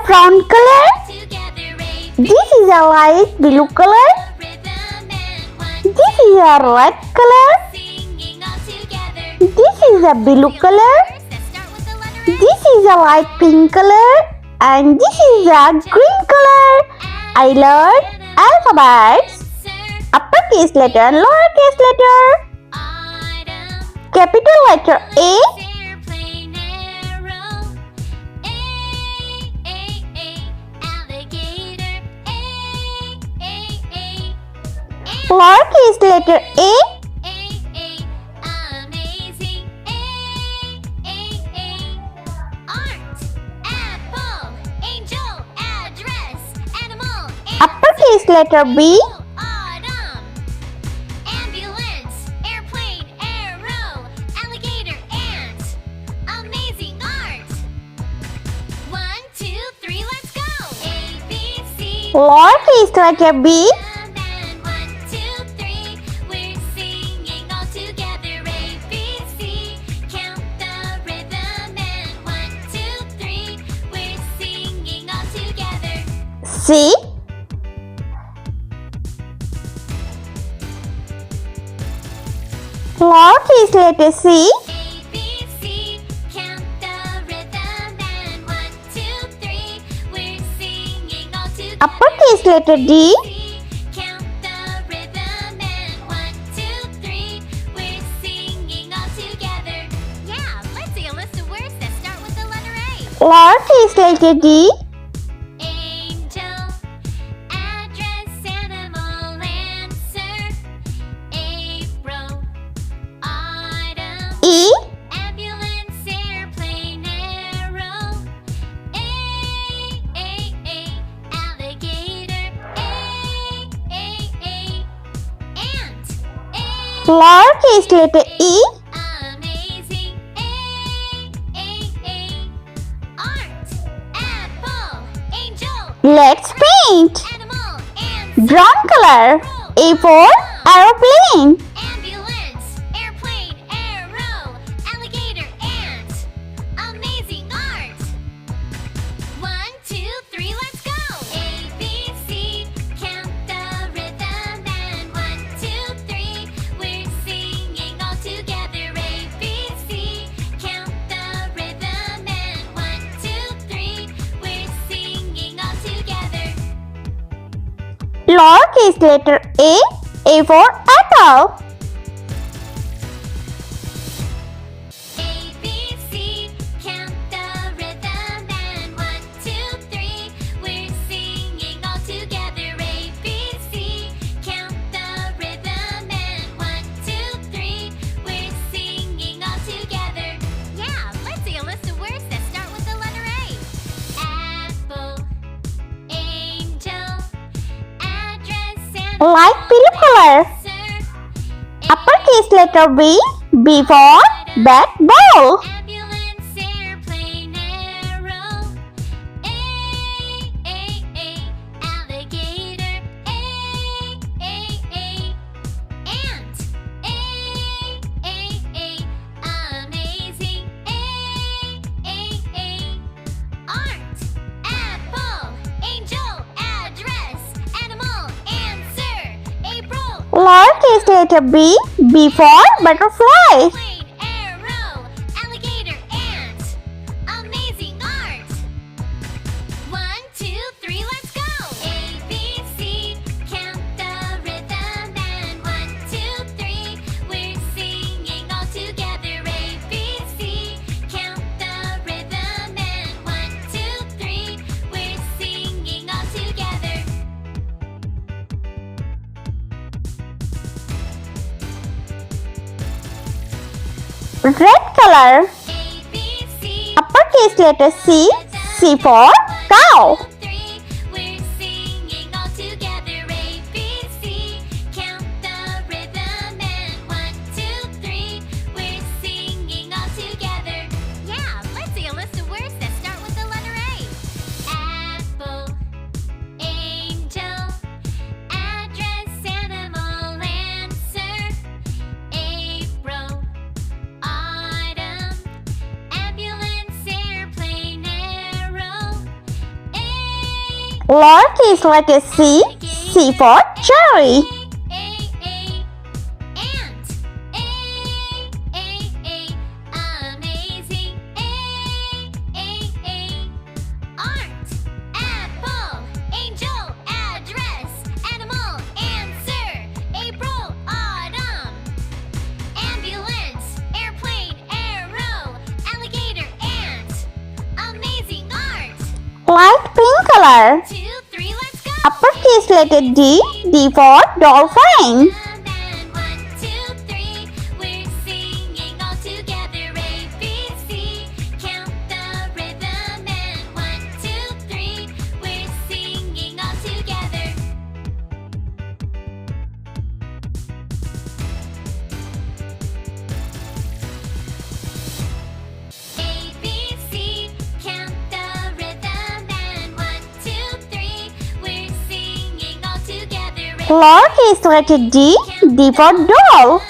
brown color. This is a light blue color. This is a red color. This is a blue color. This is a light pink color. And this is a green color. I learned alphabets. Uppercase letter and lowercase letter. Capital letter A. Lowercase letter A. Uppercase letter B. Lowercase letter B. C. Lowercase letter C. Uppercase letter D. Lowercase letter D. E. Lowercase letter E. Let's paint. Brown color. A for aeroplane. Lowercase letter A for apple. Light blue color. Uppercase letter B. B for bat ball. Lowercase letter B. B for butterfly. Red color. Uppercase letter C. C for cow. Lowercase letter C, C for cherry. Light pink color. 2, 3, let's go. Uppercase letter D, D for dolphin. Lowercase letter D, D for doll.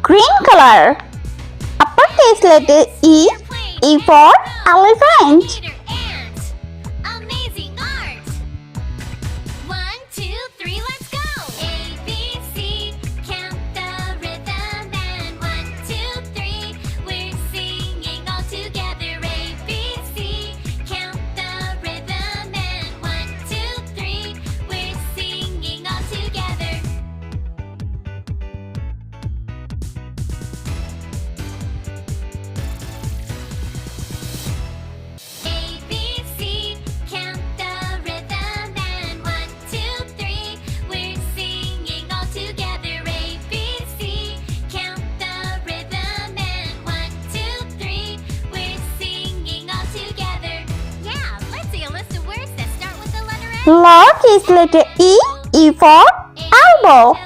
Green color. Uppercase letter E, E for elephant. Lowercase letter E, E for elbow.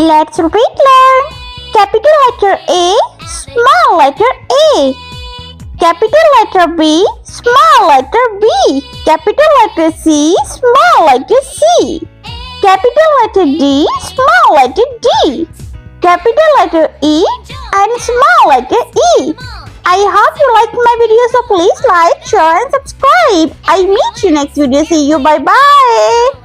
Let's repeat learn. Capital letter A, small letter A. Capital letter B, small letter B. Capital letter C, small letter C. Capital letter D, small letter D. Capital letter E and small letter E. I hope you liked my video, so please like, share and subscribe. I meet you next video. See you. Bye bye.